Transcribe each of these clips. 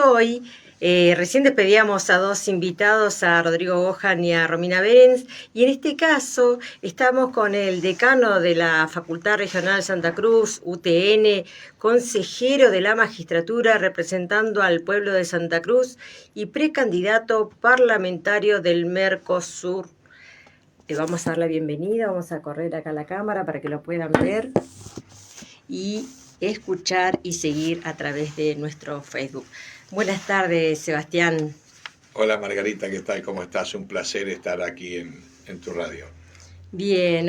Hoy, recién despedíamos a dos invitados, a Rodrigo Gojan y a Romina Berens, y en este caso estamos con el decano de la Facultad Regional Santa Cruz, UTN, consejero de la magistratura representando al pueblo de Santa Cruz y precandidato parlamentario del Mercosur. Le vamos a dar la bienvenida, vamos a correr acá a la cámara para que lo puedan ver y escuchar y seguir a través de nuestro Facebook. Buenas tardes, Sebastián. Hola Margarita, ¿qué tal? ¿Cómo estás? Un placer estar aquí en tu radio. Bien,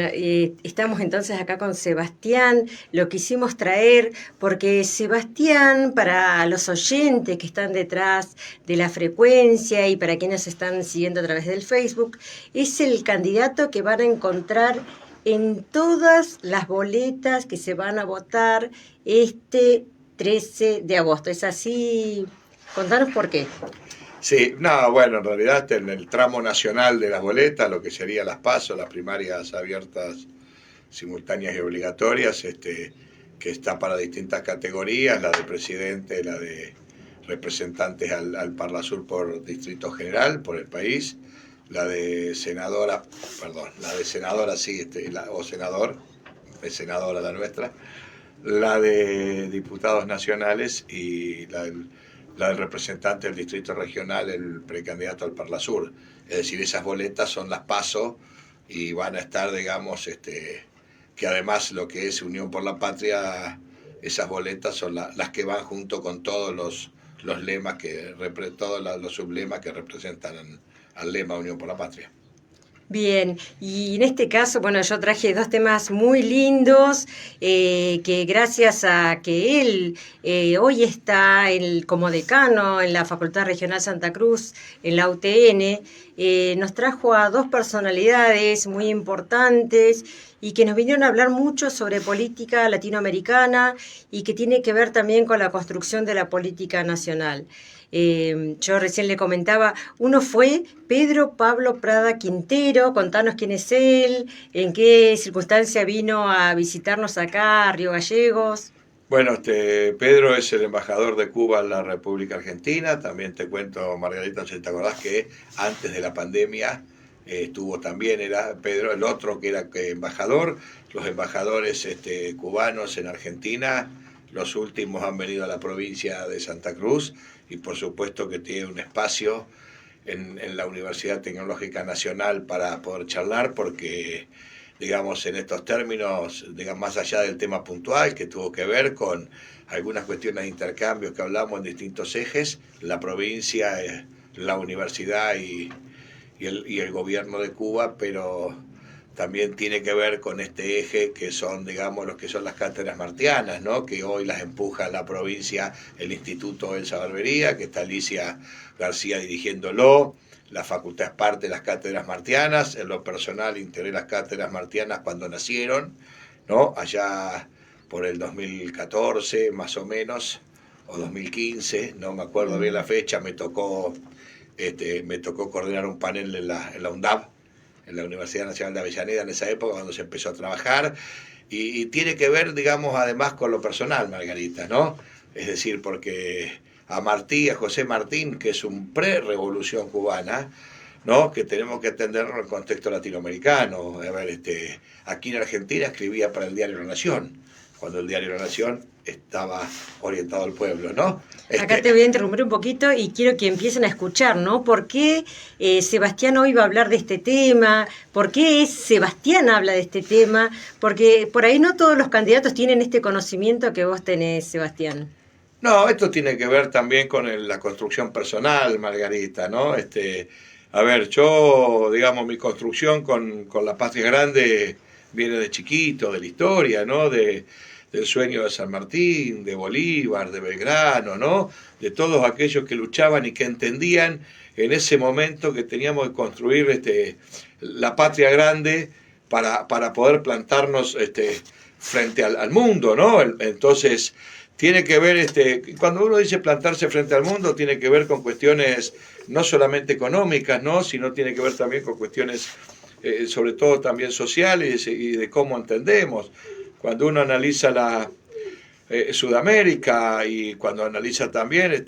estamos entonces acá con Sebastián, lo quisimos traer porque Sebastián, para los oyentes que están detrás de la frecuencia y para quienes están siguiendo a través del Facebook, es el candidato que van a encontrar en todas las boletas que se van a votar este 13 de agosto. ¿Es así? Contanos por qué. Sí, no, bueno, en realidad en el tramo nacional de las boletas, lo que serían las PASO, las primarias abiertas, simultáneas y obligatorias, que está para distintas categorías, la de presidente, la de representantes al Parlasur por distrito general, por el país, la de senadora, sí, o senador, es senadora la nuestra, la de diputados nacionales y la del representante del distrito regional, el precandidato al Parlasur. Es decir, esas boletas son las PASO y van a estar, digamos, que además lo que es Unión por la Patria, esas boletas son las que van junto con todos los lemas, todos los sublemas que representan al lema Unión por la Patria. Bien, y en este caso, bueno, yo traje dos temas muy lindos, que gracias a que él hoy está como decano en la Facultad Regional Santa Cruz, en la UTN, nos trajo a dos personalidades muy importantes y que nos vinieron a hablar mucho sobre política latinoamericana y que tiene que ver también con la construcción de la política nacional. Yo recién le comentaba, uno fue Pedro Pablo Prada Quintero. Contanos quién es él, en qué circunstancia vino a visitarnos acá a Río Gallegos. Bueno, Pedro es el embajador de Cuba en la República Argentina. También te cuento, Margarita, si te acordás que antes de la pandemia estuvo también, era Pedro el otro que era embajador. Los embajadores cubanos en Argentina, los últimos han venido a la provincia de Santa Cruz y por supuesto que tiene un espacio en la Universidad Tecnológica Nacional para poder charlar porque, digamos, en estos términos, digamos, más allá del tema puntual que tuvo que ver con algunas cuestiones de intercambios que hablamos en distintos ejes, la provincia, la universidad y el gobierno de Cuba, pero también tiene que ver con este eje que son, digamos, los que son las cátedras martianas, ¿no? Que hoy las empuja la provincia, el Instituto Elsa Barbería, que está Alicia García dirigiéndolo. La facultad es parte de las cátedras martianas. En lo personal integré las cátedras martianas cuando nacieron, ¿no? Allá por el 2014 más o menos, o 2015, no me acuerdo bien la fecha, me tocó coordinar un panel en la UNDAB, en la Universidad Nacional de Avellaneda en esa época cuando se empezó a trabajar y tiene que ver, digamos, además con lo personal, Margarita, ¿no? Es decir, porque a José Martín, que es un pre-revolución cubana, ¿no? Que tenemos que entenderlo en el contexto latinoamericano. A ver, aquí en Argentina escribía para el diario La Nación, cuando el diario La Nación estaba orientado al pueblo, ¿no? Acá te voy a interrumpir un poquito y quiero que empiecen a escuchar, ¿no? ¿Por qué Sebastián hoy va a hablar de este tema? ¿Por qué Sebastián habla de este tema? Porque por ahí no todos los candidatos tienen este conocimiento que vos tenés, Sebastián. No, esto tiene que ver también con la construcción personal, Margarita, ¿no? A ver, yo, digamos, mi construcción con la Patria Grande viene de chiquito, de la historia, ¿no? Del sueño de San Martín, de Bolívar, de Belgrano, ¿no? De todos aquellos que luchaban y que entendían en ese momento que teníamos que construir la Patria Grande para poder plantarnos frente al mundo, ¿no? Entonces, tiene que ver, cuando uno dice plantarse frente al mundo, tiene que ver con cuestiones no solamente económicas, ¿no? Sino tiene que ver también con cuestiones, sobre todo también sociales y de cómo entendemos. Cuando uno analiza Sudamérica, y cuando analiza también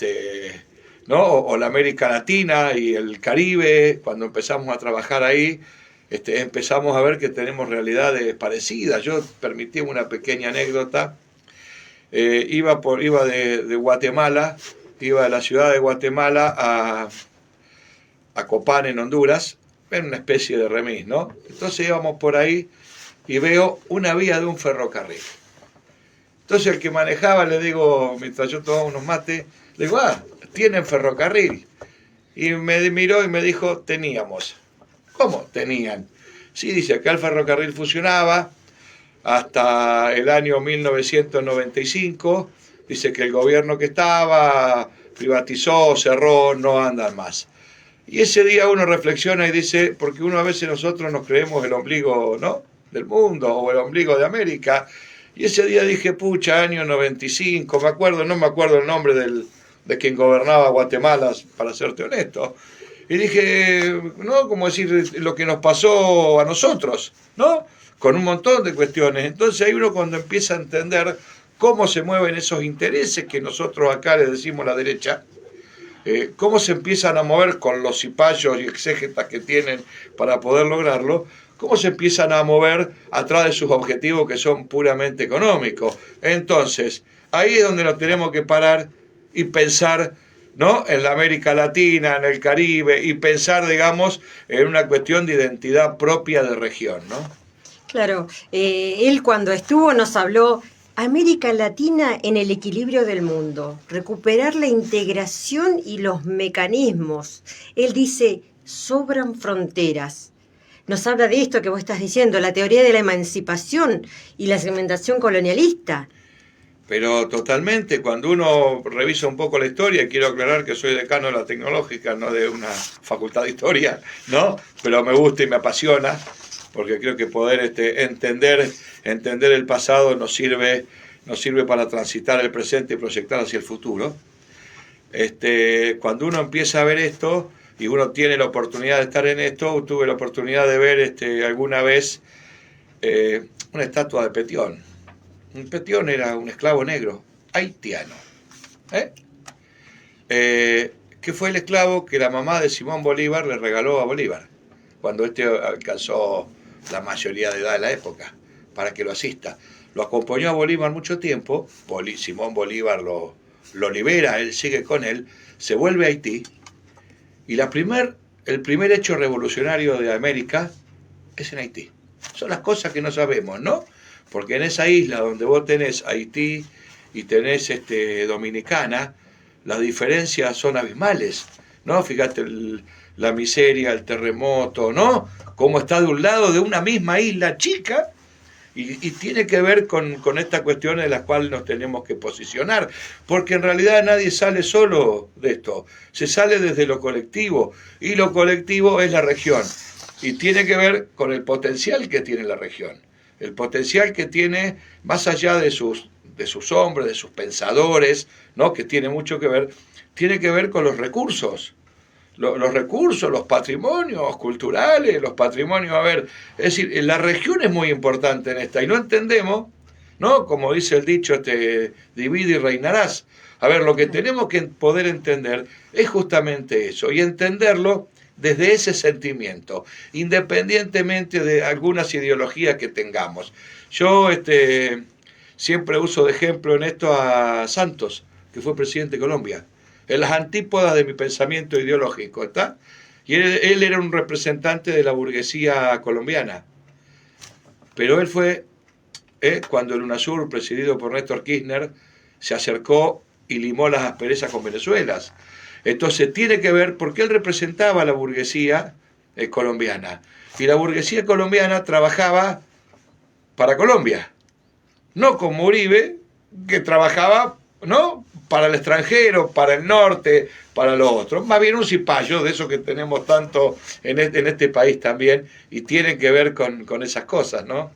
¿no? O la América Latina y el Caribe, cuando empezamos a trabajar ahí, empezamos a ver que tenemos realidades parecidas. Yo permití una pequeña anécdota. Iba de Guatemala, iba de la ciudad de Guatemala a Copán, en Honduras, en una especie de remis, ¿no? Entonces íbamos por ahí y veo una vía de un ferrocarril. Entonces el que manejaba, le digo, mientras yo tomaba unos mates, le digo, tienen ferrocarril. Y me miró y me dijo, teníamos. ¿Cómo tenían? Sí, dice, acá el ferrocarril funcionaba hasta el año 1995. Dice que el gobierno que estaba privatizó, cerró, no andan más. Y ese día uno reflexiona y dice, porque uno a veces nosotros nos creemos el ombligo, ¿no?, del mundo, o el ombligo de América. Y ese día dije, pucha, año 95, no me acuerdo el nombre de quien gobernaba Guatemala, para serte honesto. Y dije, ¿no?, como decir, lo que nos pasó a nosotros, ¿no?, con un montón de cuestiones. Entonces ahí uno, cuando empieza a entender cómo se mueven esos intereses que nosotros acá le decimos la derecha, cómo se empiezan a mover con los cipayos y exégetas que tienen para poder lograrlo, cómo se empiezan a mover atrás de sus objetivos que son puramente económicos. Entonces, ahí es donde nos tenemos que parar y pensar, ¿no?, en la América Latina, en el Caribe, y pensar, digamos, en una cuestión de identidad propia de región, ¿no? Claro, él cuando estuvo nos habló América Latina en el equilibrio del mundo, recuperar la integración y los mecanismos. Él dice, sobran fronteras. Nos habla de esto que vos estás diciendo, la teoría de la emancipación y la segmentación colonialista. Pero totalmente, cuando uno revisa un poco la historia, quiero aclarar que soy decano de la Tecnológica, no de una facultad de historia, ¿no? Pero me gusta y me apasiona, porque creo que poder entender el pasado nos sirve para transitar el presente y proyectar hacia el futuro. Cuando uno empieza a ver esto, y uno tiene la oportunidad de estar en esto, tuve la oportunidad de ver alguna vez una estatua de Petión. Petión era un esclavo negro, haitiano. Que fue el esclavo que la mamá de Simón Bolívar le regaló a Bolívar, cuando alcanzó la mayoría de edad de la época, para que lo asista. Lo acompañó a Bolívar mucho tiempo, Simón Bolívar lo libera, él sigue con él, se vuelve a Haití, y el primer hecho revolucionario de América es en Haití. Son las cosas que no sabemos, ¿no? Porque en esa isla donde vos tenés Haití y tenés Dominicana, las diferencias son abismales, ¿no? Fíjate la miseria, el terremoto, ¿no? Cómo está de un lado de una misma isla chica, y tiene que ver con estas cuestiones de las cuales nos tenemos que posicionar, porque en realidad nadie sale solo de esto, se sale desde lo colectivo, y lo colectivo es la región, y tiene que ver con el potencial que tiene la región, el potencial que tiene más allá de sus hombres, de sus pensadores, ¿no?, que tiene mucho que ver, tiene que ver con los recursos. Los recursos, los patrimonios culturales, los patrimonios, es decir, la región es muy importante en esta, y no entendemos, ¿no?, como dice el dicho, divide y reinarás. Lo que tenemos que poder entender es justamente eso, y entenderlo desde ese sentimiento, independientemente de algunas ideologías que tengamos. Yo siempre uso de ejemplo en esto a Santos, que fue presidente de Colombia, en las antípodas de mi pensamiento ideológico, ¿está? Y él era un representante de la burguesía colombiana, pero él fue, cuando el UNASUR, presidido por Néstor Kirchner, se acercó y limó las asperezas con Venezuela. Entonces tiene que ver, porque él representaba a la burguesía colombiana, y la burguesía colombiana trabajaba para Colombia, no como Uribe, que trabajaba, ¿no?, para el extranjero, para el norte, para lo otro. Más bien un cipayo de eso que tenemos tanto en este país también, y tiene que ver con esas cosas, ¿no?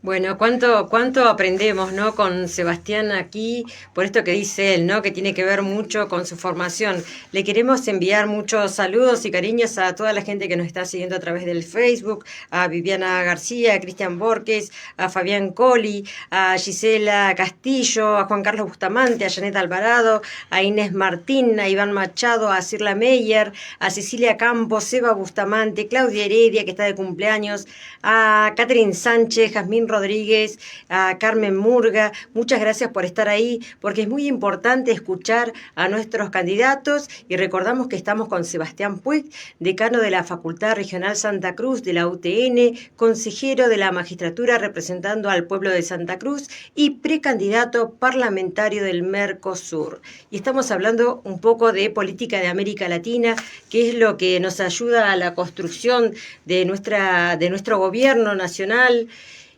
Bueno, cuánto aprendemos, ¿no? Con Sebastián aquí, por esto que dice él, ¿no? Que tiene que ver mucho con su formación. Le queremos enviar muchos saludos y cariños a toda la gente que nos está siguiendo a través del Facebook, a Viviana García, a Cristian Borges, a Fabián Coli, a Gisela Castillo, a Juan Carlos Bustamante, a Janet Alvarado, a Inés Martín, a Iván Machado, a Cirla Meyer, a Cecilia Campos, Seba Bustamante, Claudia Heredia, que está de cumpleaños, a Catherine Sánchez, Jazmín Rodríguez, a Carmen Murga. Muchas gracias por estar ahí, porque es muy importante escuchar a nuestros candidatos y recordamos que estamos con Sebastián Puig, decano de la Facultad Regional Santa Cruz de la UTN, consejero de la magistratura representando al pueblo de Santa Cruz y precandidato parlamentario del Mercosur. Y estamos hablando un poco de política de América Latina, que es lo que nos ayuda a la construcción de nuestro gobierno nacional.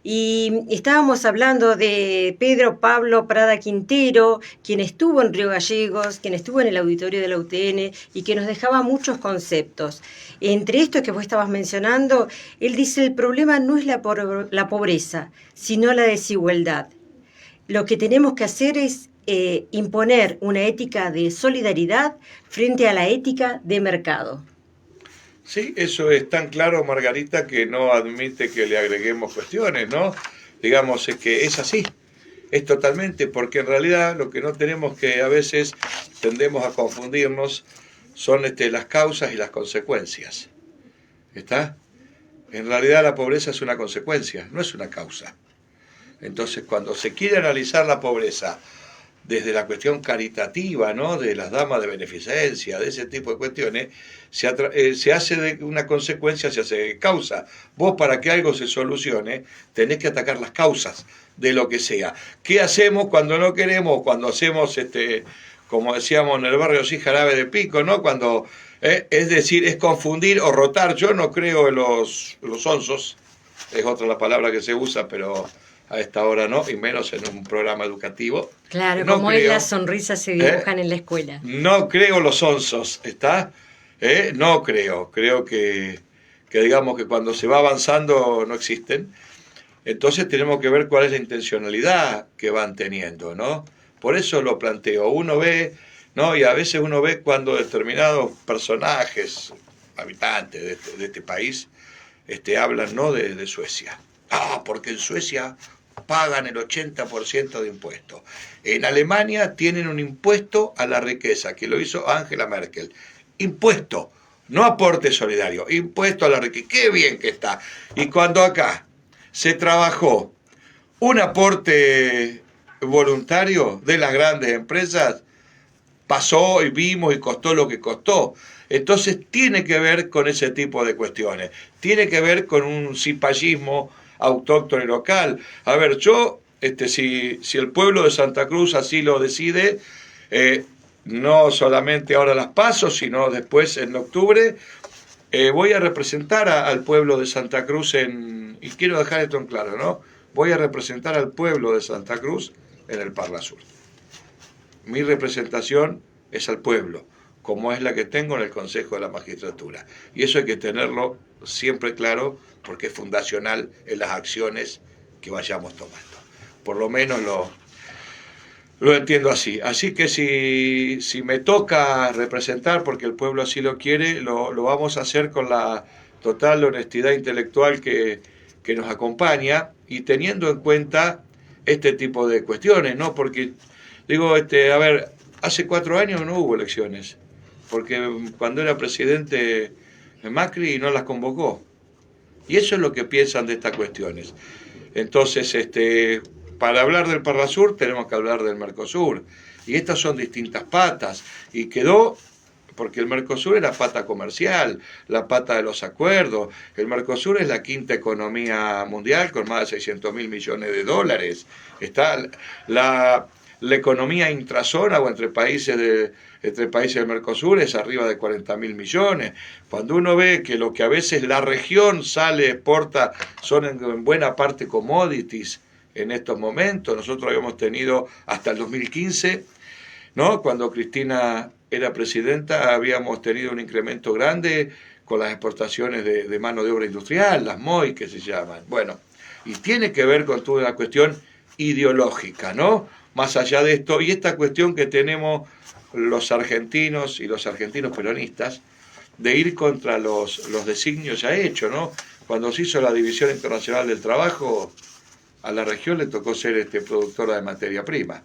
Y estábamos hablando de Pedro Pablo Prada Quintero, quien estuvo en Río Gallegos, quien estuvo en el auditorio de la UTN y que nos dejaba muchos conceptos. Entre estos que vos estabas mencionando, él dice: el problema no es la pobreza, sino la desigualdad. Lo que tenemos que hacer es imponer una ética de solidaridad frente a la ética de mercado. Sí, eso es tan claro, Margarita, que no admite que le agreguemos cuestiones, ¿no? Digamos, es que es así, es totalmente, porque en realidad lo que no tenemos, que a veces tendemos a confundirnos, son las causas y las consecuencias. ¿Está? En realidad la pobreza es una consecuencia, no es una causa. Entonces, cuando se quiere analizar la pobreza desde la cuestión caritativa, ¿no? De las damas de beneficencia, de ese tipo de cuestiones, se hace de una consecuencia, se hace de causa. Vos, para que algo se solucione, tenés que atacar las causas de lo que sea. ¿Qué hacemos cuando no queremos? Cuando hacemos, como decíamos en el barrio, sí, jarabe de pico, ¿no? Cuando, es decir, es confundir o rotar. Yo no creo en los onzos, es otra la palabra que se usa, pero a esta hora no, y menos en un programa educativo. Claro, no como creo, es, las sonrisas se dibujan en la escuela. No creo los onzos, ¿está? No creo, creo que digamos que cuando se va avanzando no existen. Entonces tenemos que ver cuál es la intencionalidad que van teniendo, ¿no? Por eso lo planteo. Uno ve, ¿no? Y a veces uno ve cuando determinados personajes, habitantes de este país, hablan, ¿no? De Suecia. Porque en Suecia pagan el 80% de impuestos. En Alemania tienen un impuesto a la riqueza, que lo hizo Angela Merkel. Impuesto, no aporte solidario, impuesto a la riqueza. ¡Qué bien que está! Y cuando acá se trabajó un aporte voluntario de las grandes empresas, pasó y vimos y costó lo que costó. Entonces tiene que ver con ese tipo de cuestiones. Tiene que ver con un cipallismo autóctono y local. A ver, yo, si el pueblo de Santa Cruz así lo decide, no solamente ahora las PASO, sino después en octubre, voy a representar al pueblo de Santa Cruz y quiero dejar esto en claro, ¿no? Voy a representar al pueblo de Santa Cruz en el Parlasur. Mi representación es al pueblo, como es la que tengo en el Consejo de la Magistratura. Y eso hay que tenerlo siempre claro, porque es fundacional en las acciones que vayamos tomando. Por lo menos lo entiendo así. Así que si me toca representar, porque el pueblo así lo quiere, lo vamos a hacer con la total honestidad intelectual que nos acompaña y teniendo en cuenta este tipo de cuestiones, ¿no? Porque, digo, a ver, hace 4 años no hubo elecciones, porque cuando era presidente Macri no las convocó. Y eso es lo que piensan de estas cuestiones. Entonces, para hablar del Parlasur tenemos que hablar del Mercosur. Y estas son distintas patas. Y quedó, porque el Mercosur es la pata comercial, la pata de los acuerdos. El Mercosur es la quinta economía mundial con más de 600.000 millones de dólares. Está la economía intrazona o entre países del Mercosur es arriba de 40.000 millones. Cuando uno ve que lo que a veces la región sale, exporta, son en buena parte commodities en estos momentos. Nosotros habíamos tenido hasta el 2015, ¿no? Cuando Cristina era presidenta, habíamos tenido un incremento grande con las exportaciones de mano de obra industrial, las MOI que se llaman. Bueno, y tiene que ver con toda una cuestión ideológica, ¿no? Más allá de esto, y esta cuestión que tenemos los argentinos y los argentinos peronistas, de ir contra los designios ya hechos, ¿no? Cuando se hizo la División Internacional del Trabajo, a la región le tocó ser productora de materia prima.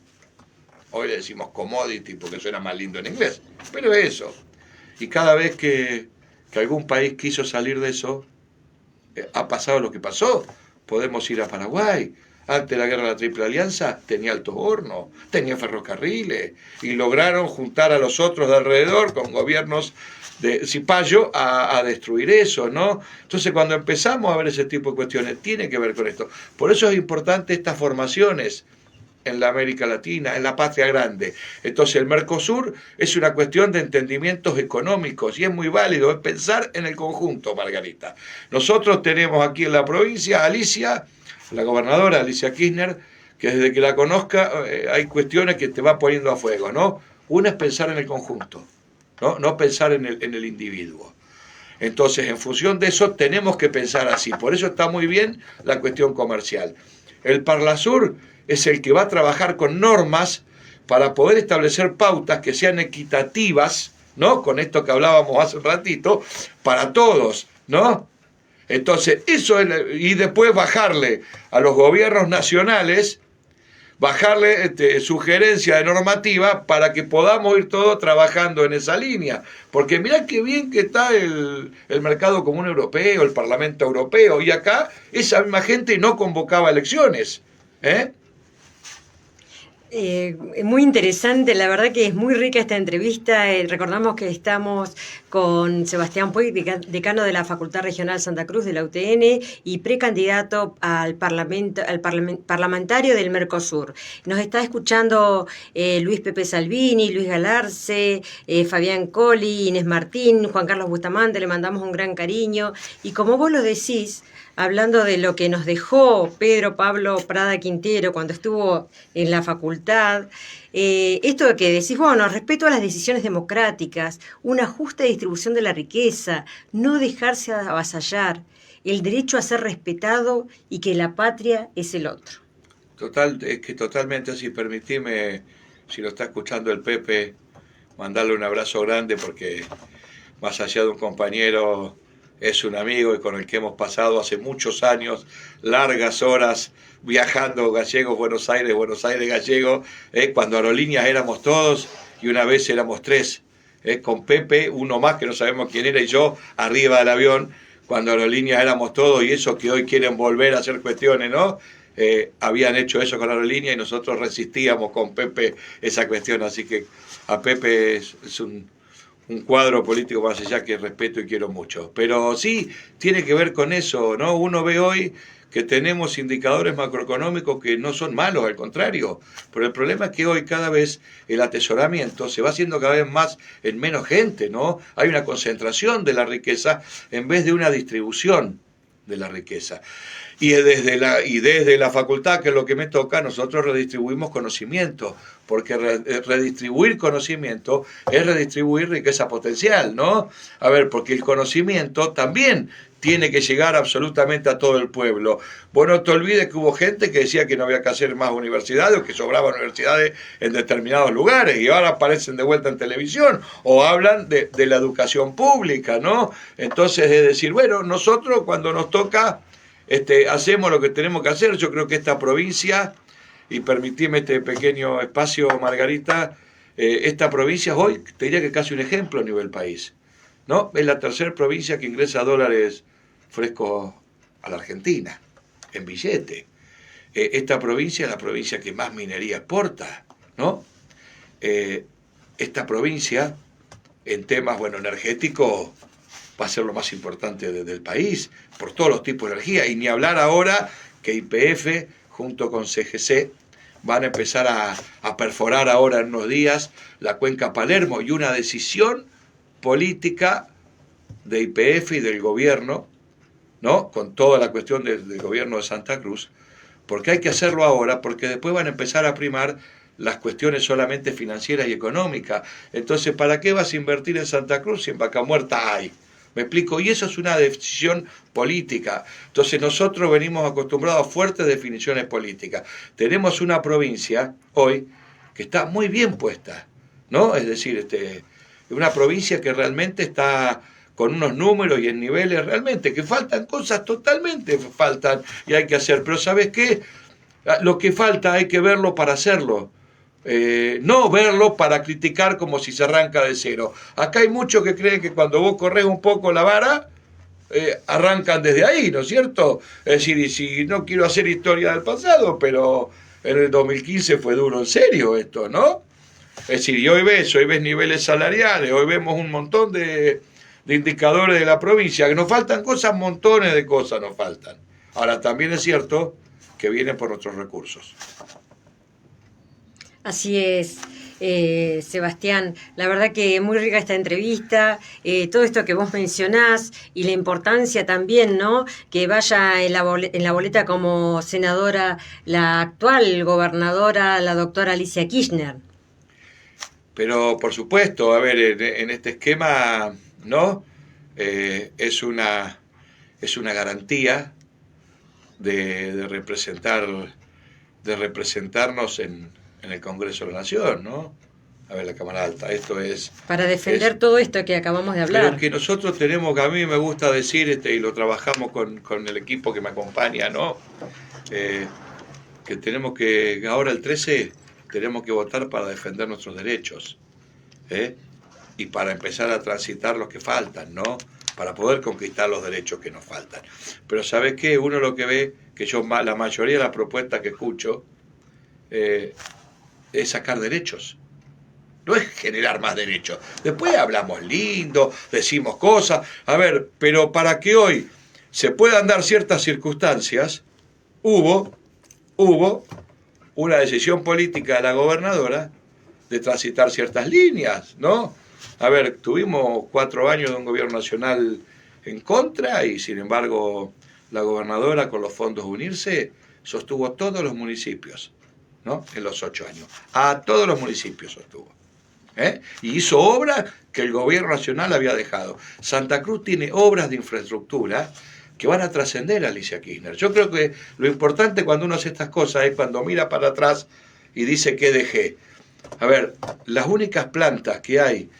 Hoy le decimos commodity porque suena más lindo en inglés, pero eso. Y cada vez que algún país quiso salir de eso, ha pasado lo que pasó. Podemos ir a Paraguay. Antes de la guerra de la Triple Alianza tenía altos hornos, tenía ferrocarriles, y lograron juntar a los otros de alrededor con gobiernos de Cipayo a destruir eso, ¿no? Entonces, cuando empezamos a ver ese tipo de cuestiones, tiene que ver con esto. Por eso es importante estas formaciones en la América Latina, en la patria grande. Entonces, el Mercosur es una cuestión de entendimientos económicos y es muy válido, es pensar en el conjunto, Margarita. Nosotros tenemos aquí en la provincia a Alicia, la gobernadora Alicia Kirchner, que desde que la conozca hay cuestiones que te va poniendo a fuego, ¿no? Una es pensar en el conjunto, no pensar en el individuo. Entonces, en función de eso, tenemos que pensar así. Por eso está muy bien la cuestión comercial. El Parlasur es el que va a trabajar con normas para poder establecer pautas que sean equitativas, ¿no? Con esto que hablábamos hace un ratito, para todos, ¿no? Entonces, eso es, y después bajarle a los gobiernos nacionales, bajarle sugerencia de normativa para que podamos ir todos trabajando en esa línea. Porque mirá qué bien que está el mercado común europeo, el Parlamento Europeo, y acá esa misma gente no convocaba elecciones, ¿eh? Muy interesante, la verdad que es muy rica esta entrevista. Recordamos que estamos con Sebastián Puig, decano de la Facultad Regional Santa Cruz de la UTN y precandidato al parlamentario del Mercosur. Nos está escuchando Luis Pepe Salvini, Luis Galarce, Fabián Colli, Inés Martín, Juan Carlos Bustamante, le mandamos un gran cariño. Y como vos lo decís, hablando de lo que nos dejó Pedro Pablo Prada Quintero cuando estuvo en la facultad, esto que decís, bueno, respeto a las decisiones democráticas, una justa distribución de la riqueza, no dejarse avasallar, el derecho a ser respetado y que la patria es el otro. Es que totalmente así. Permitime, si lo está escuchando el Pepe, mandarle un abrazo grande porque más allá de un compañero, es un amigo y con el que hemos pasado hace muchos años, largas horas viajando Gallegos, Buenos Aires, Gallegos, cuando Aerolíneas éramos todos y una vez éramos tres, con Pepe, uno más que no sabemos quién era, y yo arriba del avión, cuando Aerolíneas éramos todos, y eso que hoy quieren volver a hacer cuestiones, ¿no? Habían hecho eso con Aerolíneas y nosotros resistíamos con Pepe esa cuestión, así que a Pepe es un cuadro político más allá que respeto y quiero mucho. Pero sí, tiene que ver con eso, ¿no? Uno ve hoy que tenemos indicadores macroeconómicos que no son malos, al contrario. Pero el problema es que hoy cada vez el atesoramiento se va haciendo cada vez más en menos gente, ¿no? Hay una concentración de la riqueza en vez de una distribución de la riqueza. Y desde la facultad, que es lo que me toca, nosotros redistribuimos conocimiento, porque redistribuir conocimiento es redistribuir riqueza potencial, ¿no? A ver, porque el conocimiento también tiene que llegar absolutamente a todo el pueblo. Vos no te olvides que hubo gente que decía que no había que hacer más universidades o que sobraban universidades en determinados lugares y ahora aparecen de vuelta en televisión o hablan de la educación pública, ¿no? Entonces, es decir, bueno, nosotros cuando nos toca hacemos lo que tenemos que hacer. Yo creo que esta provincia, y permitime este pequeño espacio, Margarita, esta provincia hoy, te diría que casi un ejemplo a nivel país, ¿no? Es la tercera provincia que ingresa dólares frescos a la Argentina, en billete. Esta provincia es la provincia que más minería exporta, ¿no? Esta provincia, en temas, energéticos, va a ser lo más importante del país, por todos los tipos de energía, y ni hablar ahora que YPF, junto con CGC, van a empezar a perforar ahora en unos días la cuenca Palermo, y una decisión política de YPF y del gobierno, ¿no? Con toda la cuestión del gobierno de Santa Cruz, porque hay que hacerlo ahora, porque después van a empezar a primar las cuestiones solamente financieras y económicas. Entonces, ¿para qué vas a invertir en Santa Cruz si en Vaca Muerta hay? ¿Me explico? Y eso es una decisión política. Entonces nosotros venimos acostumbrados a fuertes definiciones políticas. Tenemos una provincia hoy que está muy bien puesta, ¿no? Es decir, una provincia que realmente está con unos números y en niveles realmente que faltan cosas, totalmente faltan y hay que hacer. Pero ¿sabes qué? Lo que falta hay que verlo para hacerlo. No verlo para criticar como si se arranca de cero. Acá hay muchos que creen que cuando vos corres un poco la vara, arrancan desde ahí, ¿no es cierto? Es decir, y si no quiero hacer historia del pasado, pero en el 2015 fue duro en serio esto, ¿no? Es decir, y hoy ves niveles salariales, hoy vemos un montón de indicadores de la provincia, que nos faltan cosas, montones de cosas nos faltan. Ahora, también es cierto que vienen por nuestros recursos. Así es, Sebastián. La verdad que muy rica esta entrevista, todo esto que vos mencionás y la importancia también, ¿no? Que vaya en la boleta como senadora la actual gobernadora, la doctora Alicia Kirchner. Pero, por supuesto, a ver, en este esquema, ¿no? Es una garantía de representarnos en el Congreso de la Nación, ¿no? A ver, la Cámara Alta, esto es... Para defender todo esto que acabamos de hablar. Pero que nosotros tenemos, que a mí me gusta decir, y lo trabajamos con el equipo que me acompaña, ¿no? Que tenemos que, ahora el 13, tenemos que votar para defender nuestros derechos, y para empezar a transitar los que faltan, ¿no? Para poder conquistar los derechos que nos faltan. Pero ¿sabes qué? Uno lo que ve, que yo la mayoría de las propuestas que escucho, es sacar derechos. No es generar más derechos. Después hablamos lindo, decimos cosas. A ver, pero para que hoy se puedan dar ciertas circunstancias, hubo una decisión política de la gobernadora de transitar ciertas líneas, ¿no? A ver, tuvimos 4 años de un gobierno nacional en contra y sin embargo la gobernadora con los fondos Unirse sostuvo todos los municipios, ¿no? En los 8 años. A todos los municipios sostuvo. Y hizo obras que el gobierno nacional había dejado. Santa Cruz tiene obras de infraestructura que van a trascender a Alicia Kirchner. Yo creo que lo importante cuando uno hace estas cosas es cuando mira para atrás y dice ¿qué dejé? A ver, las únicas plantas que hay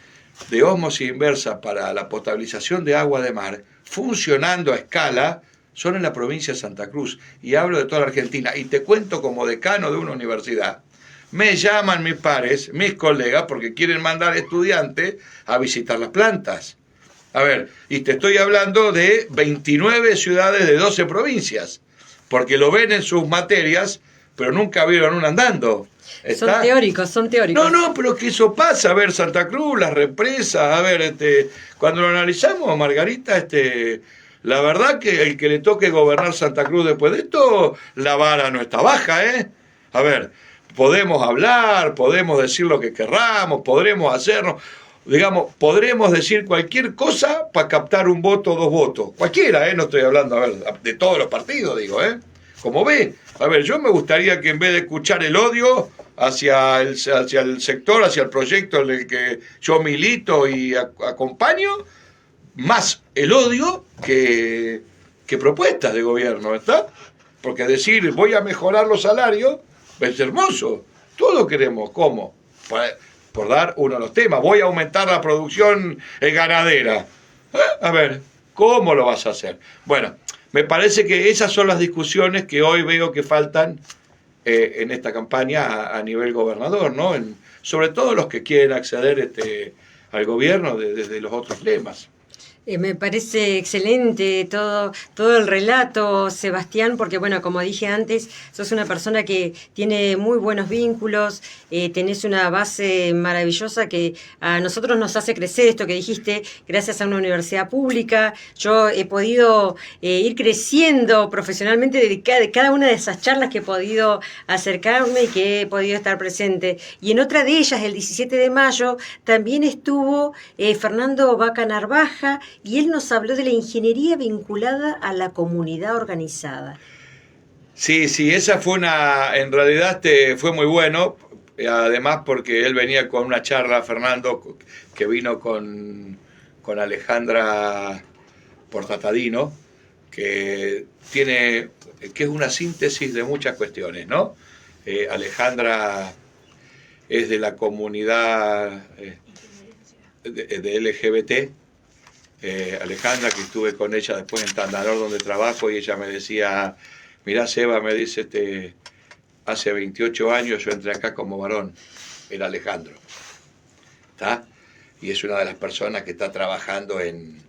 de ósmosis inversa para la potabilización de agua de mar funcionando a escala son en la provincia de Santa Cruz. Y hablo de toda la Argentina. Y te cuento como decano de una universidad. Me llaman mis pares, mis colegas, porque quieren mandar estudiantes a visitar las plantas. A ver, y te estoy hablando de 29 ciudades de 12 provincias, porque lo ven en sus materias, pero nunca vieron una andando. Son teóricos. No, pero que eso pasa. A ver, Santa Cruz, las represas, a ver, cuando lo analizamos, Margarita, la verdad que el que le toque gobernar Santa Cruz después de esto, la vara no está baja, A ver, podemos hablar, podemos decir lo que querramos, podremos hacernos, digamos, podremos decir cualquier cosa para captar un voto o 2 votos. Cualquiera, no estoy hablando, a ver, de todos los partidos, digo, Como ve, a ver, yo me gustaría que en vez de escuchar el odio hacia el sector, hacia el proyecto en el que yo milito y acompaño, más el odio que propuestas de gobierno, ¿está? Porque decir voy a mejorar los salarios es hermoso. Todos queremos, ¿cómo? Por dar uno de los temas, voy a aumentar la producción ganadera. A ver, ¿cómo lo vas a hacer? Bueno, me parece que esas son las discusiones que hoy veo que faltan en esta campaña a nivel gobernador, ¿no? Sobre todo los que quieren acceder al gobierno desde los otros lemas. Me parece excelente todo el relato, Sebastián, porque bueno, como dije antes, sos una persona que tiene muy buenos vínculos, tenés una base maravillosa que a nosotros nos hace crecer, esto que dijiste, gracias a una universidad pública. Yo he podido ir creciendo profesionalmente de cada una de esas charlas que he podido acercarme y que he podido estar presente. Y en otra de ellas, el 17 de mayo, también estuvo Fernando Vaca Narvaja, y él nos habló de la ingeniería vinculada a la comunidad organizada. Sí, esa fue en realidad fue muy bueno, además porque él venía con una charla, Fernando, que vino con Alejandra Portatadino, que es una síntesis de muchas cuestiones, ¿no? Alejandra es de la comunidad de LGBT. Alejandra, que estuve con ella después en Tandalor, donde trabajo, y ella me decía, mirá, Seba, me dice, hace 28 años yo entré acá como varón, era Alejandro, ¿está? Y es una de las personas que está trabajando en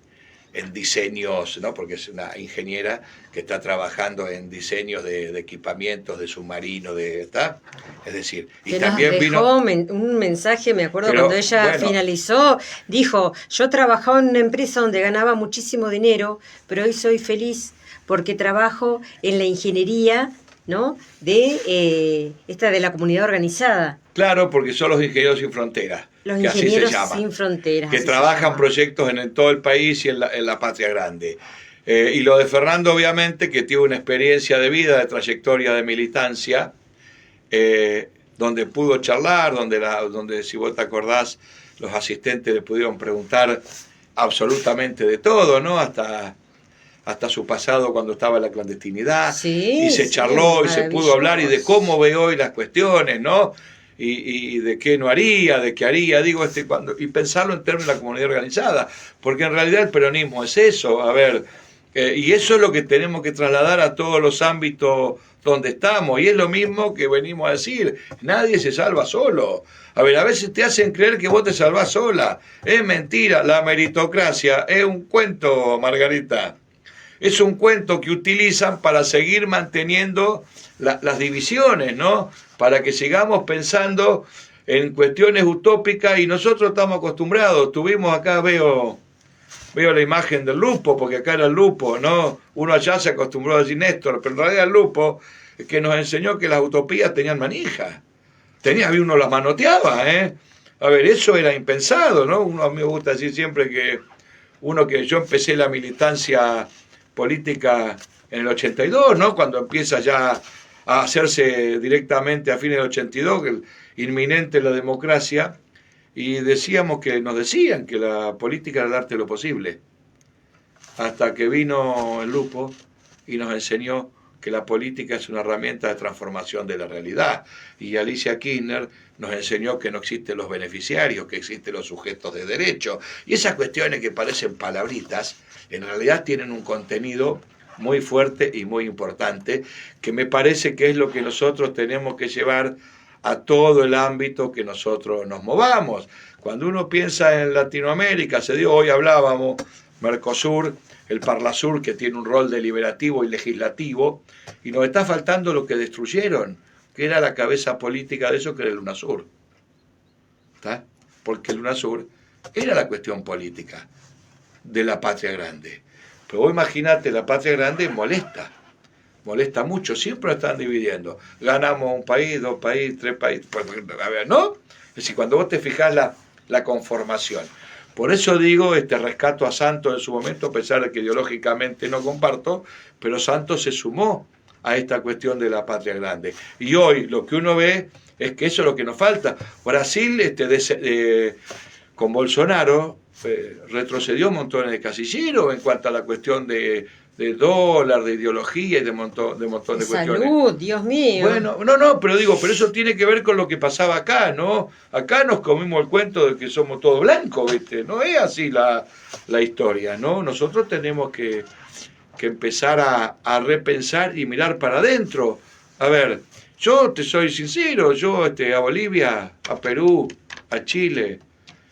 diseños, ¿no? Porque es una ingeniera que está trabajando en diseños de equipamientos de submarino, ¿está? Es decir, y que también nos dejó un mensaje, me acuerdo, cuando ella finalizó, dijo, yo trabajaba en una empresa donde ganaba muchísimo dinero, pero hoy soy feliz porque trabajo en la ingeniería, ¿no? De la comunidad organizada. Claro, porque son los ingenieros sin fronteras. Los que ingenieros así se sin fronteras. Que trabajan proyectos en todo el país y en la patria grande. Y lo de Fernando, obviamente, que tiene una experiencia de vida, de trayectoria de militancia, donde pudo charlar, donde, si vos te acordás, los asistentes le pudieron preguntar absolutamente de todo, ¿no? Hasta su pasado cuando estaba en la clandestinidad. Sí, y se charló y se pudo hablar y de cómo ve hoy las cuestiones, ¿no? Y de qué no haría, de qué haría, y pensarlo en términos de la comunidad organizada, porque en realidad el peronismo es eso, y eso es lo que tenemos que trasladar a todos los ámbitos donde estamos, y es lo mismo que venimos a decir, nadie se salva solo. A veces te hacen creer que vos te salvás sola, es mentira, la meritocracia es un cuento, Margarita. Es un cuento que utilizan para seguir manteniendo las divisiones, ¿no? Para que sigamos pensando en cuestiones utópicas y nosotros estamos acostumbrados. Tuvimos acá, veo la imagen del Lupo, porque acá era el Lupo, ¿no? Uno allá se acostumbró a decir Néstor, pero en realidad el Lupo que nos enseñó que las utopías tenían manija. Uno las manoteaba, ¿eh? Eso era impensado, ¿no? A mí me gusta decir siempre que yo empecé la militancia política en el 82, ¿no? Cuando empieza ya a hacerse directamente a fines del 82, inminente la democracia, y nos decían que la política era darte lo posible, hasta que vino el Lupo y nos enseñó que la política es una herramienta de transformación de la realidad, y Alicia Kirchner nos enseñó que no existen los beneficiarios, que existen los sujetos de derecho, y esas cuestiones que parecen palabritas, en realidad tienen un contenido muy fuerte y muy importante, que me parece que es lo que nosotros tenemos que llevar a todo el ámbito que nosotros nos movamos. Cuando uno piensa en Latinoamérica, hoy hablábamos, Mercosur, el Parlasur, que tiene un rol deliberativo y legislativo, y nos está faltando lo que destruyeron, que era la cabeza política de eso, que era el UNASUR. ¿Está? Porque el UNASUR era la cuestión política de la patria grande. Pero vos imaginate, la patria grande molesta mucho, siempre están dividiendo. Ganamos un país, 2 países, 3 países, ¿no? Es decir, cuando vos te fijás la conformación. Por eso digo, rescato a Santos en su momento, a pesar de que ideológicamente no comparto, pero Santos se sumó a esta cuestión de la patria grande. Y hoy lo que uno ve es que eso es lo que nos falta. Brasil, con Bolsonaro, retrocedió montones de casilleros en cuanto a la cuestión de dólar, de ideología y de montón de cuestiones. Salud, Dios mío. Bueno, pero eso tiene que ver con lo que pasaba acá, ¿no? Acá nos comimos el cuento de que somos todos blancos, ¿viste? No es así la historia, ¿no? Nosotros tenemos que empezar a repensar y mirar para adentro. Yo te soy sincero, yo a Bolivia, a Perú, a Chile,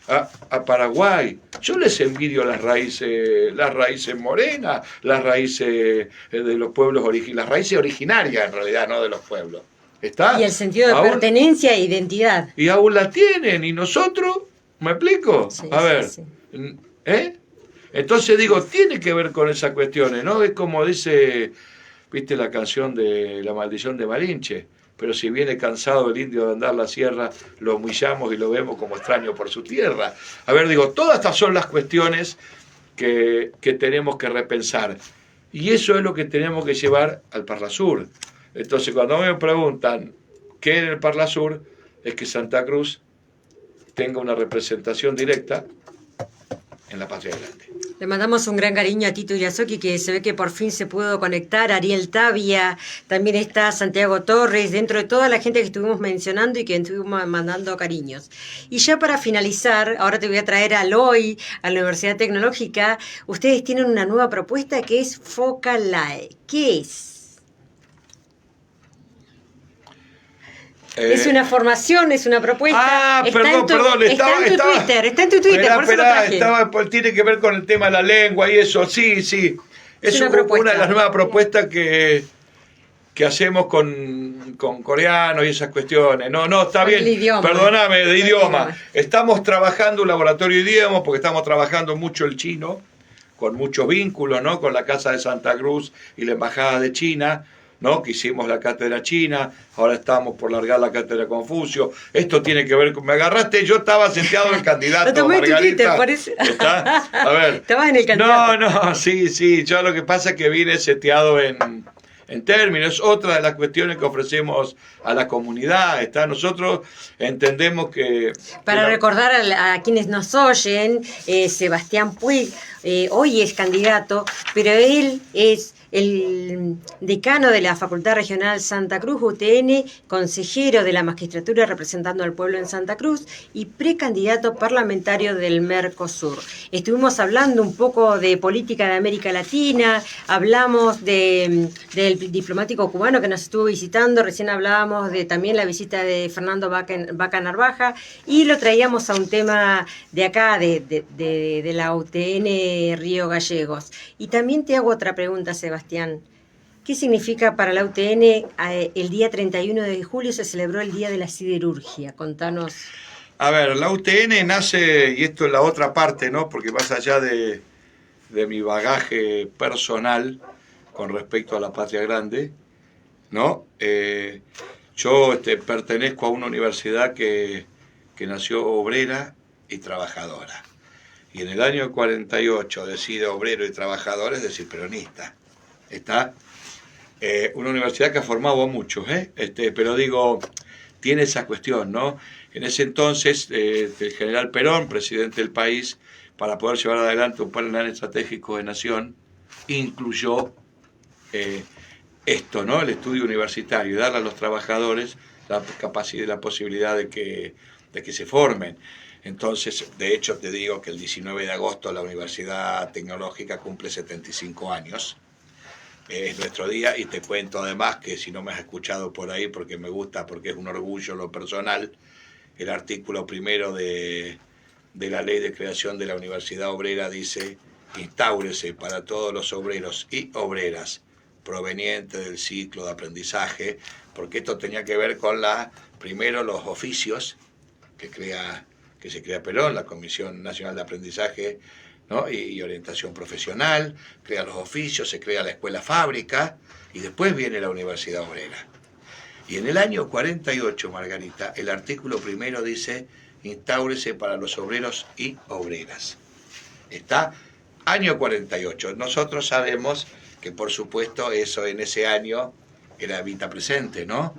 a Paraguay, yo les envidio las raíces morenas, las raíces de los pueblos las raíces originarias en realidad, no de los pueblos. ¿Está? Y el sentido de pertenencia e identidad. Y aún la tienen, y nosotros, ¿me explico? Sí, sí. Entonces digo, tiene que ver con esas cuestiones, ¿no? Es como dice, viste la canción de La Maldición de Malinche, pero si viene cansado el indio de andar la sierra, lo humillamos y lo vemos como extraño por su tierra. Todas estas son las cuestiones que tenemos que repensar. Y eso es lo que tenemos que llevar al Parlasur. Entonces, cuando me preguntan qué es el Parlasur, es que Santa Cruz tenga una representación directa en la Patria Grande. Le mandamos un gran cariño a Tito Irazoqui, que se ve que por fin se pudo conectar, Ariel Tavia, también está Santiago Torres, dentro de toda la gente que estuvimos mencionando y que estuvimos mandando cariños. Y ya para finalizar, ahora te voy a traer a Loy, a la Universidad Tecnológica. Ustedes tienen una nueva propuesta que es Focalae. ¿Qué es? Es una formación, es una propuesta. Perdón, está en tu Twitter, por eso lo traje. Tiene que ver con el tema de la lengua y eso, sí. Es una de las nuevas propuestas que hacemos con coreanos y esas cuestiones. No, está bien, perdóname, de idioma. Estamos trabajando un laboratorio de idiomas porque estamos trabajando mucho el chino, con muchos vínculos, ¿no? Con la Casa de Santa Cruz y la Embajada de China, ¿no? Que hicimos la cátedra china, ahora estamos por largar la cátedra Confucio. Esto tiene que ver con... Me agarraste, yo estaba seteado el candidato, lo tomé Margarita. Twitter, parece. ¿Está? A ver. Estabas en el candidato. No, sí. Yo lo que pasa es que vine seteado en términos. Otra de las cuestiones que ofrecemos a la comunidad. Nosotros entendemos que... Para recordar a quienes nos oyen, Sebastián Puig hoy es candidato, pero él es el decano de la Facultad Regional Santa Cruz, UTN, consejero de la magistratura representando al pueblo en Santa Cruz y precandidato parlamentario del Mercosur. Estuvimos hablando un poco de política de América Latina, hablamos del diplomático cubano que nos estuvo visitando, recién hablábamos de también la visita de Fernando Vaca Narvaja y lo traíamos a un tema de acá, de la UTN Río Gallegos. Y también te hago otra pregunta, Sebastián. ¿Qué significa para la UTN el día 31 de julio se celebró el Día de la Siderurgia? Contanos. A ver, la UTN nace, y esto es la otra parte, ¿no? Porque más allá de mi bagaje personal con respecto a la Patria Grande, ¿no? Yo pertenezco a una universidad que nació obrera y trabajadora. Y en el año 48 decide obrero y trabajador, es decir, peronista. Está una universidad que ha formado a muchos, pero digo, tiene esa cuestión, ¿no? En ese entonces, el general Perón, presidente del país, para poder llevar adelante un plan estratégico de nación, incluyó esto, ¿no? El estudio universitario, y darle a los trabajadores la capacidad y la posibilidad de que se formen. Entonces, de hecho, te digo que el 19 de agosto la Universidad Tecnológica cumple 75 años. Es nuestro día y te cuento además que si no me has escuchado por ahí porque me gusta, porque es un orgullo lo personal, el artículo primero de la ley de creación de la Universidad Obrera dice: instáurese para todos los obreros y obreras provenientes del ciclo de aprendizaje, porque esto tenía que ver con primero los oficios que se crea Perón, la Comisión Nacional de Aprendizaje, ¿no? y orientación profesional, crea los oficios, se crea la escuela fábrica y después viene la Universidad Obrera. Y en el año 48, Margarita, el artículo primero dice: instáurese para los obreros y obreras. Está año 48. Nosotros sabemos que por supuesto eso en ese año era vita presente, ¿no?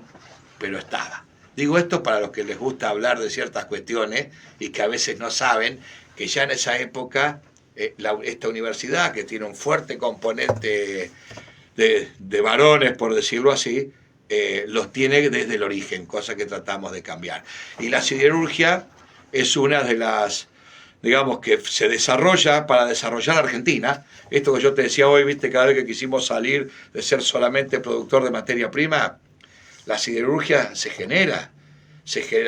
Pero estaba. Digo esto para los que les gusta hablar de ciertas cuestiones y que a veces no saben que ya en esa época esta universidad, que tiene un fuerte componente de varones, por decirlo así, los tiene desde el origen, cosa que tratamos de cambiar. Y la siderurgia es una de las, digamos, que se desarrolla para desarrollar Argentina. Esto que yo te decía hoy, viste, cada vez que quisimos salir de ser solamente productor de materia prima, la siderurgia se generan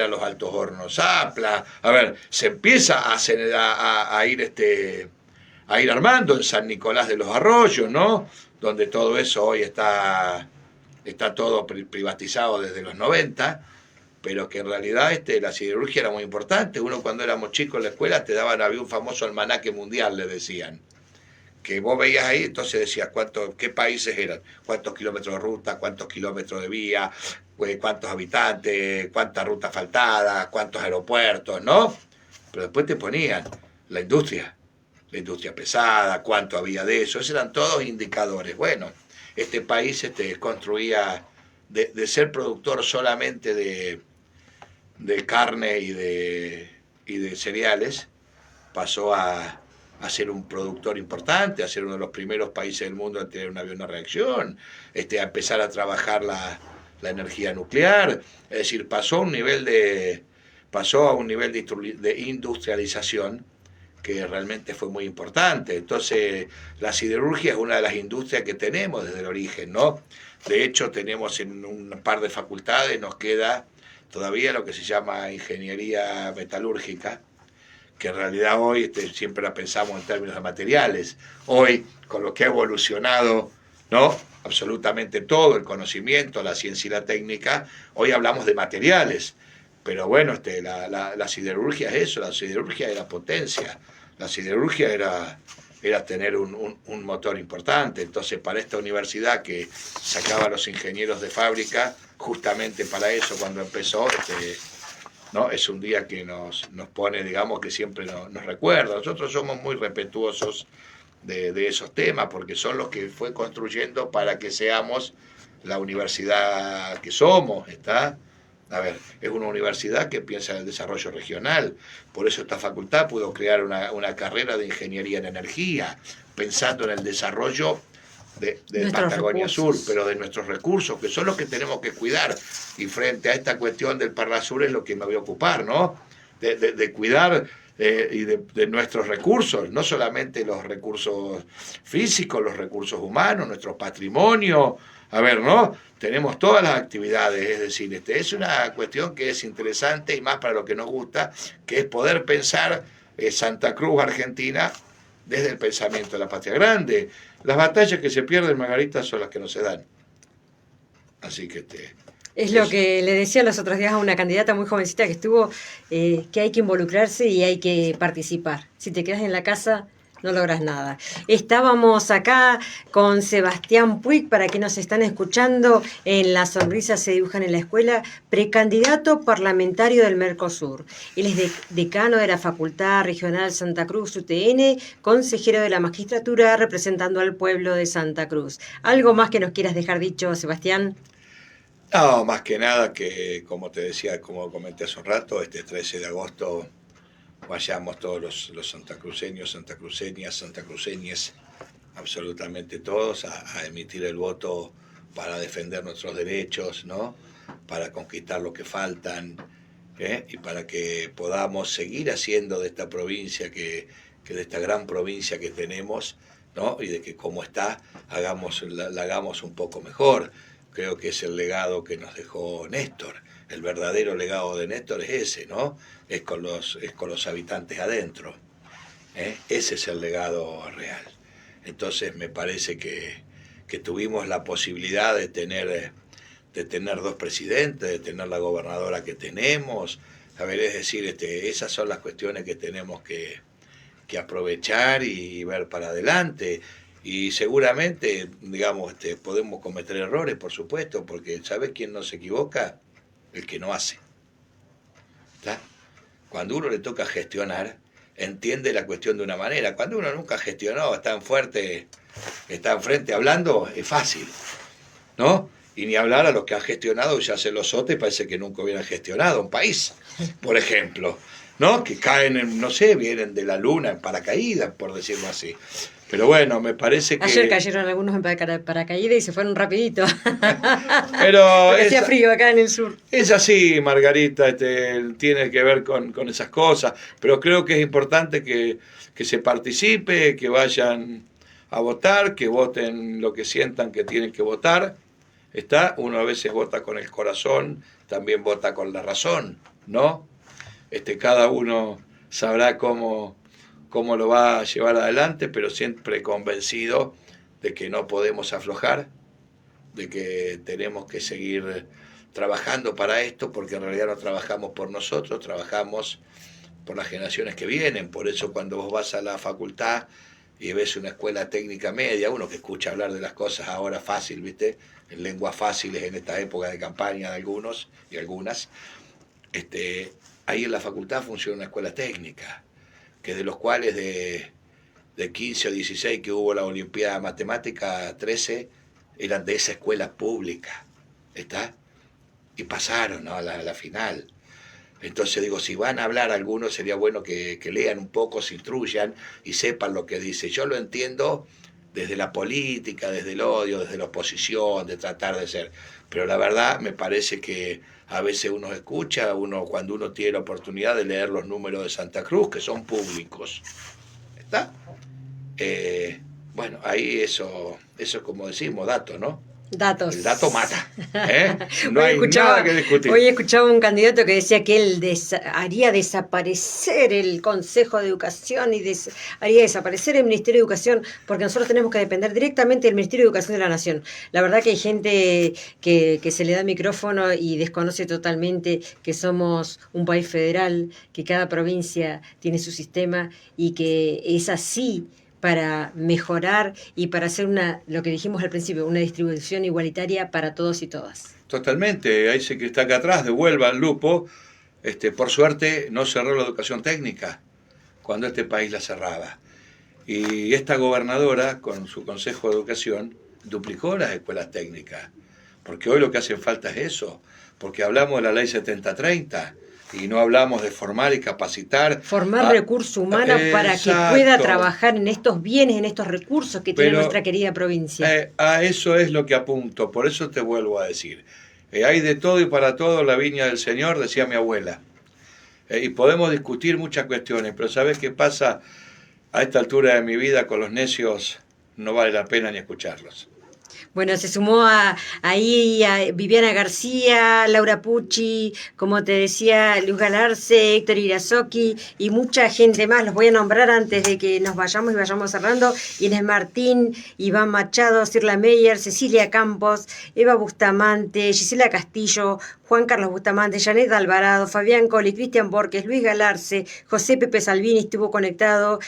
los altos hornos APLA. A ver, se empieza a ir armando en San Nicolás de los Arroyos, ¿no? Donde todo eso hoy está todo privatizado desde los 90, pero que en realidad la siderurgia era muy importante. Uno cuando éramos chicos en la escuela había un famoso almanaque mundial, le decían, que vos veías ahí, entonces decías qué países eran, cuántos kilómetros de ruta, cuántos kilómetros de vía, cuántos habitantes, cuántas rutas faltadas, cuántos aeropuertos, ¿no? Pero después te ponían la industria pesada, cuánto había de eso, esos eran todos indicadores. Bueno, este país construía, de ser productor solamente de carne y de cereales, pasó a a ser un productor importante, a ser uno de los primeros países del mundo a tener un avión de reacción, a empezar a trabajar la energía nuclear. Es decir, pasó a un nivel de industrialización que realmente fue muy importante. Entonces, la siderurgia es una de las industrias que tenemos desde el origen, ¿no? De hecho, tenemos en un par de facultades, nos queda todavía lo que se llama ingeniería metalúrgica, que en realidad hoy siempre la pensamos en términos de materiales. Hoy, con lo que ha evolucionado, ¿no?, absolutamente todo, el conocimiento, la ciencia y la técnica, hoy hablamos de materiales. Pero bueno, la siderurgia es eso, la siderurgia era potencia, la siderurgia era tener un motor importante. Entonces, para esta universidad que sacaba a los ingenieros de fábrica, justamente para eso, cuando empezó, ¿no?, es un día que nos pone, digamos, que siempre nos recuerda. Nosotros somos muy respetuosos de esos temas, porque son los que fue construyendo para que seamos la universidad que somos, ¿está? A ver, es una universidad que piensa en el desarrollo regional, por eso esta facultad pudo crear una carrera de ingeniería en energía, pensando en el desarrollo de Patagonia Sur, pero de nuestros recursos, que son los que tenemos que cuidar. Y frente a esta cuestión del Parla Sur es lo que me voy a ocupar, ¿no? De cuidar y de nuestros recursos, no solamente los recursos físicos, los recursos humanos, nuestro patrimonio. A ver, ¿no? Tenemos todas las actividades, es decir, es una cuestión que es interesante y más para lo que nos gusta, que es poder pensar Santa Cruz, Argentina, desde el pensamiento de la patria grande. Las batallas que se pierden, Margarita, son las que no se dan. Así que es lo que le decía los otros días a una candidata muy jovencita que estuvo, que hay que involucrarse y hay que participar. Si te quedas en la casa, no logras nada. Estábamos acá con Sebastián Puig, para que nos están escuchando, en Las sonrisas se dibujan en la escuela, precandidato parlamentario del Mercosur. Él es decano de la Facultad Regional Santa Cruz UTN, consejero de la magistratura representando al pueblo de Santa Cruz. ¿Algo más que nos quieras dejar dicho, Sebastián? No, más que nada que, como te decía, como comenté hace un rato, este 13 de agosto vayamos todos los santacruceños, santacruceñas, absolutamente todos, a emitir el voto para defender nuestros derechos, ¿no?, para conquistar lo que faltan, y para que podamos seguir haciendo de esta provincia, que de esta gran provincia que tenemos, ¿no?, y de que como está, la hagamos un poco mejor. Creo que es el legado que nos dejó Néstor. El verdadero legado de Néstor es ese, ¿no? Es con los habitantes adentro. Ese es el legado real. Entonces me parece que tuvimos la posibilidad de tener dos presidentes, de tener la gobernadora que tenemos. A ver, es decir, esas son las cuestiones que tenemos que aprovechar y ver para adelante. Y seguramente, digamos, podemos cometer errores, por supuesto, porque ¿sabes quién no se equivoca? El que no hace. ¿Está? Cuando uno le toca gestionar, entiende la cuestión de una manera. Cuando uno nunca gestionó, está enfrente hablando, es fácil, ¿no? Y ni hablar a los que han gestionado, ya se los sote, parece que nunca hubieran gestionado un país, por ejemplo, ¿no? Que caen no sé, vienen de la luna en paracaídas, por decirlo así. Pero bueno, me parece que... Ayer cayeron algunos en paracaídas y se fueron rapidito. Pero hacía frío acá en el sur. Es así, Margarita, tiene que ver con esas cosas. Pero creo que es importante que se participe, que vayan a votar, que voten lo que sientan que tienen que votar. Uno a veces vota con el corazón, también vota con la razón, ¿no? Cada uno sabrá cómo lo va a llevar adelante, pero siempre convencido de que no podemos aflojar, de que tenemos que seguir trabajando para esto, porque en realidad no trabajamos por nosotros, trabajamos por las generaciones que vienen. Por eso cuando vos vas a la facultad y ves una escuela técnica media, uno que escucha hablar de las cosas ahora fácil, ¿viste?, en lenguas fáciles en esta época de campaña de algunos y algunas, ahí en la facultad funciona una escuela técnica, que de los cuales de 15 o 16 que hubo la Olimpiada de Matemática, 13 eran de esa escuela pública, ¿está? Y pasaron, ¿no?, a la final. Entonces digo, si van a hablar algunos, sería bueno que lean un poco, se instruyan y sepan lo que dice. Yo lo entiendo desde la política, desde el odio, desde la oposición, de tratar de ser. Pero la verdad me parece que a veces uno escucha, cuando uno tiene la oportunidad de leer los números de Santa Cruz, que son públicos. ¿Está? Bueno, ahí eso es como decimos, dato, ¿no? Datos. El dato mata. No hay nada que discutir. Hoy escuchaba un candidato que decía que él haría desaparecer el Consejo de Educación y haría desaparecer el Ministerio de Educación, porque nosotros tenemos que depender directamente del Ministerio de Educación de la Nación. La verdad que hay gente que se le da micrófono y desconoce totalmente que somos un país federal, que cada provincia tiene su sistema y que es así para mejorar y para hacer lo que dijimos al principio, una distribución igualitaria para todos y todas. Totalmente, ahí se que está acá atrás, de Huelva, el Lupo, por suerte no cerró la educación técnica cuando este país la cerraba. Y esta gobernadora, con su Consejo de Educación, duplicó las escuelas técnicas, porque hoy lo que hace falta es eso, porque hablamos de la ley 7030, y no hablamos de formar y capacitar. Formar recursos humanos para que pueda trabajar en estos bienes, en estos recursos que tiene nuestra querida provincia. A eso es lo que apunto, por eso te vuelvo a decir. Hay de todo y para todo la viña del Señor, decía mi abuela. Y podemos discutir muchas cuestiones, pero ¿sabes qué pasa? A esta altura de mi vida con los necios no vale la pena ni escucharlos. Bueno, se sumó ahí a Viviana García, Laura Pucci, como te decía, Luz Galarce, Héctor Irazoki y mucha gente más. Los voy a nombrar antes de que nos vayamos y vayamos cerrando. Inés Martín, Iván Machado, Cirla Meyer, Cecilia Campos, Eva Bustamante, Gisela Castillo, Juan Carlos Bustamante, Janet Alvarado, Fabián Coli, Cristian Borges, Luis Galarce, José Pepe Salvini estuvo conectado,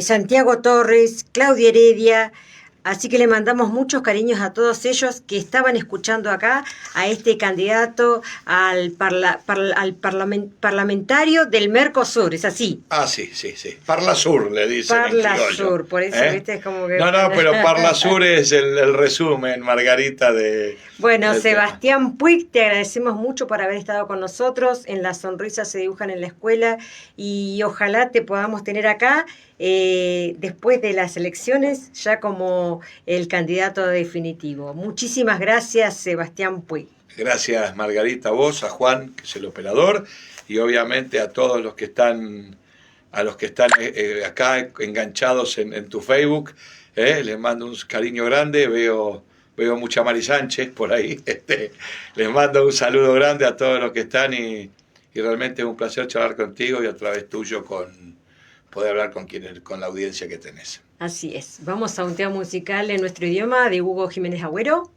Santiago Torres, Claudia Heredia. Así que le mandamos muchos cariños a todos ellos que estaban escuchando acá a este candidato al parlamentario del Mercosur, ¿es así? Ah, sí. Parlasur le dicen. Parlasur, por eso, ¿viste? Es como que... No, pero Parlasur es el resumen, Margarita, de... Bueno, Sebastián Puig, te agradecemos mucho por haber estado con nosotros en Las Sonrisas se dibujan en la escuela y ojalá te podamos tener acá después de las elecciones ya como el candidato definitivo. Muchísimas gracias, Sebastián Puig. Gracias, Margarita, a vos, a Juan, que es el operador, y obviamente a todos los que están acá enganchados en tu Facebook. Les mando un cariño grande, veo mucha Mari Sánchez por ahí. Les mando un saludo grande a todos los que están y realmente es un placer charlar contigo y a través tuyo poder hablar con la audiencia que tenés. Así es. Vamos a un tema musical en nuestro idioma de Hugo Jiménez Agüero.